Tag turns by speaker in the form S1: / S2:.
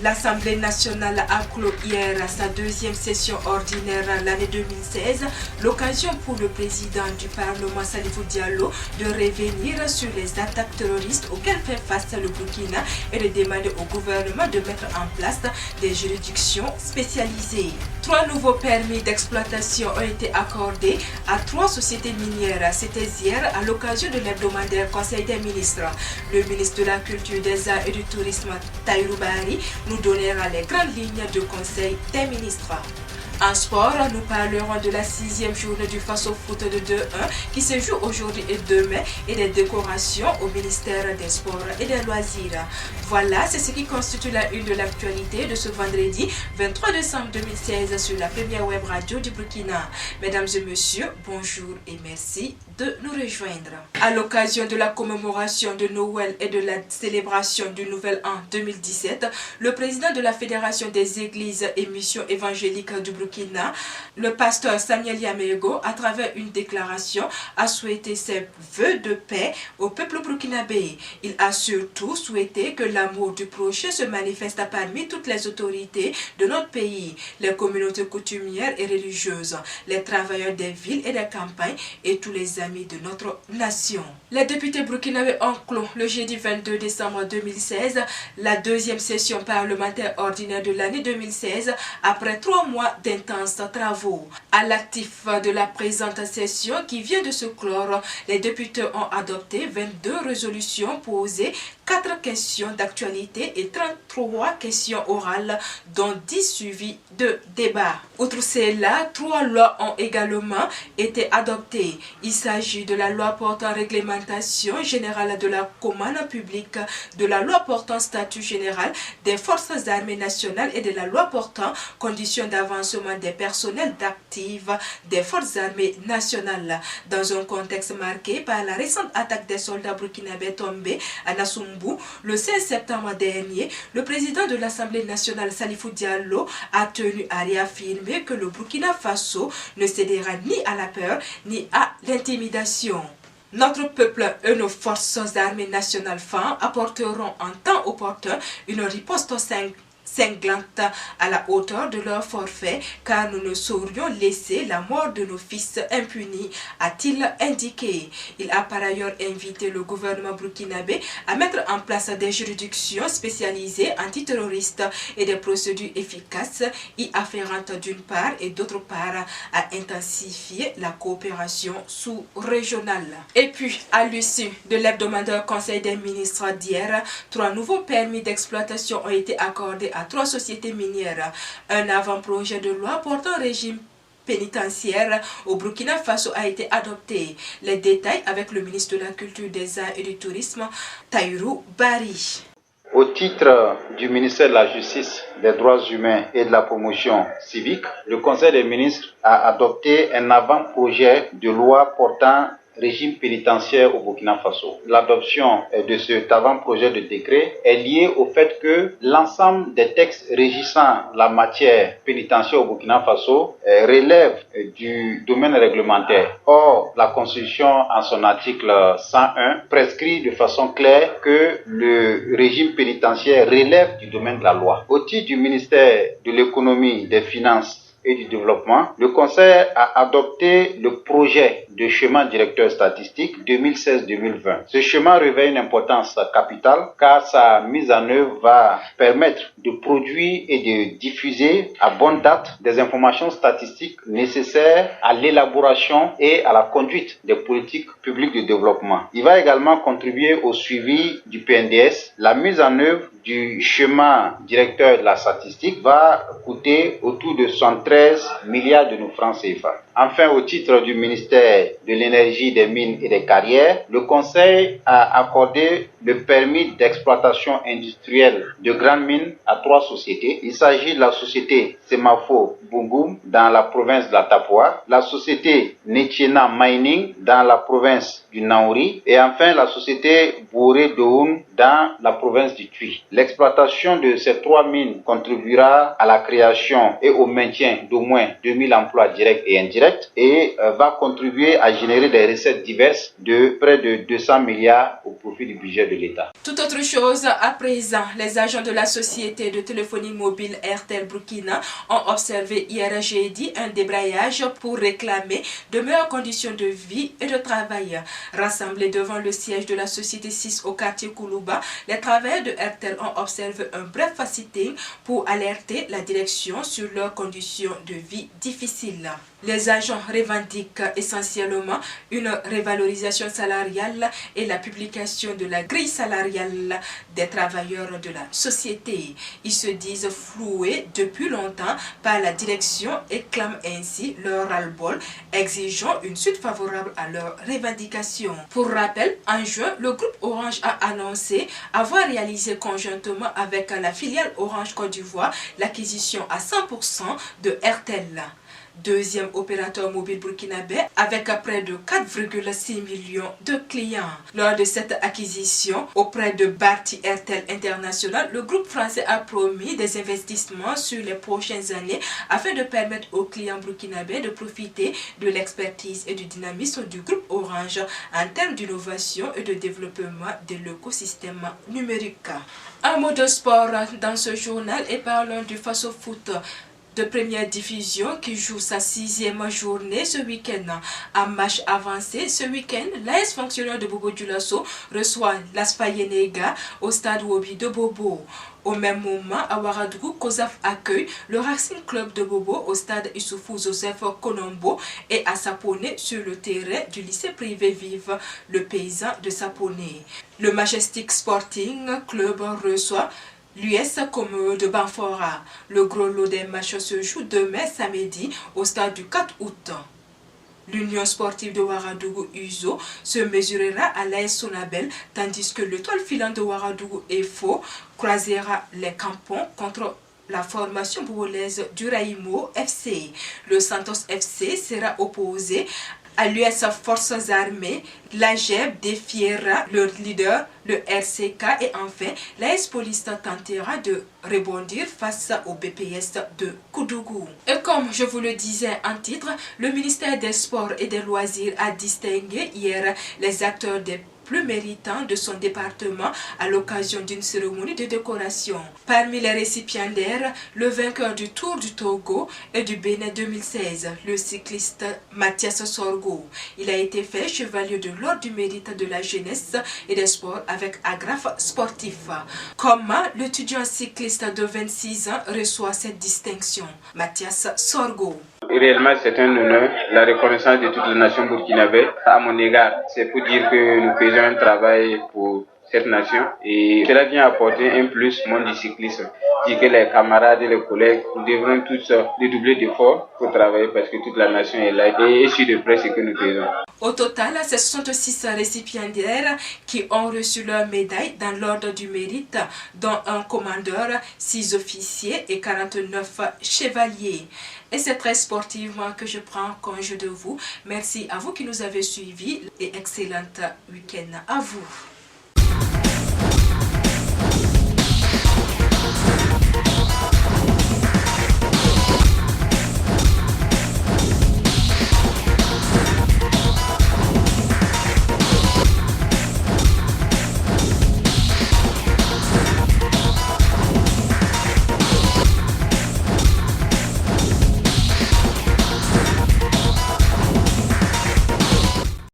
S1: L'Assemblée nationale a clos hier sa deuxième session ordinaire l'année 2016, l'occasion pour le président du Parlement Salifou Diallo de revenir sur les attaques terroristes auxquelles fait face le Burkina et de demander au gouvernement de mettre en place des juridictions spécialisées. 3 nouveaux permis d'exploitation ont été accordés à 3 sociétés minières. C'était hier à l'occasion de l'hebdomadaire Conseil des ministres. Le ministre de la Culture, des Arts et du Tourisme, Tahirou Barry, nous donnera les grandes lignes du Conseil des ministres. En sport, nous parlerons de la 6e journée du Faso Foot de 2-1 qui se joue aujourd'hui et demain et des décorations au ministère des Sports et des Loisirs. Voilà, c'est ce qui constitue la une de l'actualité de ce vendredi 23 décembre 2016 sur la première web radio du Burkina. Mesdames et messieurs, bonjour et merci de nous rejoindre. À l'occasion de la commémoration de Noël et de la célébration du Nouvel An 2017, le président de la Fédération des Églises et Missions évangéliques du Burkina, le pasteur Samuel Yamego, à travers une déclaration, a souhaité ses vœux de paix au peuple burkinabé. Il a surtout souhaité que l'amour du prochain se manifeste parmi toutes les autorités de notre pays, les communautés coutumières et religieuses, les travailleurs des villes et des campagnes et tous les amis de notre nation. Les députés burkinabés ont clos le jeudi 22 décembre 2016 la deuxième session parlementaire ordinaire de l'année 2016 après 3 mois d'intenses travaux. À l'actif de la présente session qui vient de se clore, les députés ont adopté 22 résolutions posées, 4 questions d'actualité et 33 questions orales, dont 10 suivies de débats. Outre cela, 3 lois ont également été adoptées. Il s'agit de la loi portant réglementation générale de la commande publique, de la loi portant statut général des forces armées nationales et de la loi portant conditions d'avancement des personnels d'actifs des forces armées nationales. Dans un contexte marqué par la récente attaque des soldats burkinabés tombés à Nassumbu le 16 septembre dernier, le président de l'Assemblée nationale Salifou Diallo a tenu à réaffirmer que le Burkina Faso ne cédera ni à la peur ni à l'intimidation. Notre peuple et nos forces armées nationales FAN apporteront en temps opportun une riposte cinglante à la hauteur de leur forfait, car nous ne saurions laisser la mort de nos fils impunis, a-t-il indiqué. Il a par ailleurs invité le gouvernement burkinabé à mettre en place des juridictions spécialisées antiterroristes et des procédures efficaces y afférentes d'une part et d'autre part à intensifier la coopération sous-régionale. Et puis, à l'issue de l'hebdomadaire Conseil des ministres d'hier, 3 nouveaux permis d'exploitation ont été accordés à 3 sociétés minières. Un avant-projet de loi portant régime pénitentiaire au Burkina Faso a été adopté. Les détails avec le ministre de la Culture, des Arts et du Tourisme, Tahirou Barry.
S2: Au titre du ministère de la Justice, des Droits humains et de la Promotion civique, le Conseil des ministres a adopté un avant-projet de loi portant régime pénitentiaire au Burkina Faso. L'adoption de cet avant-projet de décret est liée au fait que l'ensemble des textes régissant la matière pénitentiaire au Burkina Faso relève du domaine réglementaire. Or, la Constitution, en son article 101, prescrit de façon claire que le régime pénitentiaire relève du domaine de la loi. Au titre du ministère de l'Économie, des Finances et du Développement, le Conseil a adopté le projet de schéma directeur statistique 2016-2020. Ce schéma revêt une importance capitale car sa mise en œuvre va permettre de produire et de diffuser à bonne date des informations statistiques nécessaires à l'élaboration et à la conduite des politiques publiques de développement. Il va également contribuer au suivi du PNDS. La mise en œuvre du schéma directeur de la statistique va coûter autour de 113 milliards de nos francs CFA. Enfin, au titre du ministère de l'Énergie, des Mines et des Carrières, le Conseil a accordé le permis d'exploitation industrielle de grandes mines à 3 sociétés. Il s'agit de la société Semafo Bungum dans la province de la Tapua, la société Netiena Mining dans la province du Naouri et enfin la société Bouré Doun dans la province du Tui. L'exploitation de ces 3 mines contribuera à la création et au maintien d'au moins 2000 emplois directs et indirects et va contribuer à générer des recettes diverses de près de 200 milliards au profit du budget de l'État.
S1: Tout autre chose à présent, les agents de la société de téléphonie mobile Airtel Burkina ont observé hier jeudi un débrayage pour réclamer de meilleures conditions de vie et de travail. Rassemblés devant le siège de la société 6 au quartier Koulouba, les travailleurs de Airtel ont observé un bref sitting pour alerter la direction sur leurs conditions de vie difficiles. Les agents revendiquent essentiellement une révalorisation salariale et la publication de la grille salariale des travailleurs de la société. Ils se disent floués depuis longtemps par la direction et clament ainsi leur ras-le-bol, exigeant une suite favorable à leurs revendications. Pour rappel, en juin, le groupe Orange a annoncé avoir réalisé conjointement avec la filiale Orange Côte d'Ivoire l'acquisition à 100% de Airtel, deuxième opérateur mobile burkinabé avec près de 4,6 millions de clients. Lors de cette acquisition auprès de Bharti Airtel International, le groupe français a promis des investissements sur les prochaines années afin de permettre aux clients burkinabés de profiter de l'expertise et du dynamisme du groupe Orange en termes d'innovation et de développement de l'écosystème numérique. Un mot de sport dans ce journal et parlons du Faso Foot de première division qui joue sa 6e journée ce week-end. En match avancé ce week-end, l'AS Fonctionnaire de Bobo Dioulasso reçoit l'AS Fayenega au stade Wobi de Bobo. Au même moment, à Ouagadougou, COSAF accueille le Racing Club de Bobo au stade Issoufou Joseph Konombo et à Saponé sur le terrain du lycée privé Vive le Paysan de Saponé. Le Majestic Sporting Club reçoit l'US Comore de Banfora. Le gros lot des matchs se joue demain samedi au stade du 4 août. L'Union sportive de Ouagadougou USO se mesurera à l'AS Sonabel, tandis que l'étoile filante de Ouagadougou EFO croisera les campons contre la formation bourgolaise du Raïmo FC. Le Santos FC sera opposé à l'US Forces Armées, l'AGEB défiera leur leader, le RCK, et enfin, l'AS Police tentera de rebondir face au BPS de Koudougou. Et comme je vous le disais en titre, le ministère des Sports et des Loisirs a distingué hier les acteurs des plus méritants de son département à l'occasion d'une cérémonie de décoration. Parmi les récipiendaires, le vainqueur du Tour du Togo et du Bénin 2016, le cycliste Mathias Sorgo. Il a été fait chevalier de l'ordre du mérite de la jeunesse et des sports avec agrafe sportif. Comment l'étudiant cycliste de 26 ans reçoit cette distinction? Mathias Sorgo.
S3: Réellement, c'est un honneur, la reconnaissance de toute la nation burkinabé à mon égard. C'est pour dire que nous faisons un travail pour cette nation et cela vient apporter un plus au monde du cyclisme. Dire que les camarades et les collègues, nous devrons tous dédoubler d'efforts pour travailler parce que toute la nation est là et suit de près ce que nous faisons.
S1: Au total, c'est 66 récipiendaires qui ont reçu leur médaille dans l'ordre du mérite, dont un commandeur, 6 officiers et 49 chevaliers. Et c'est très sportivement que je prends congé de vous. Merci à vous qui nous avez suivis et excellent week-end à vous.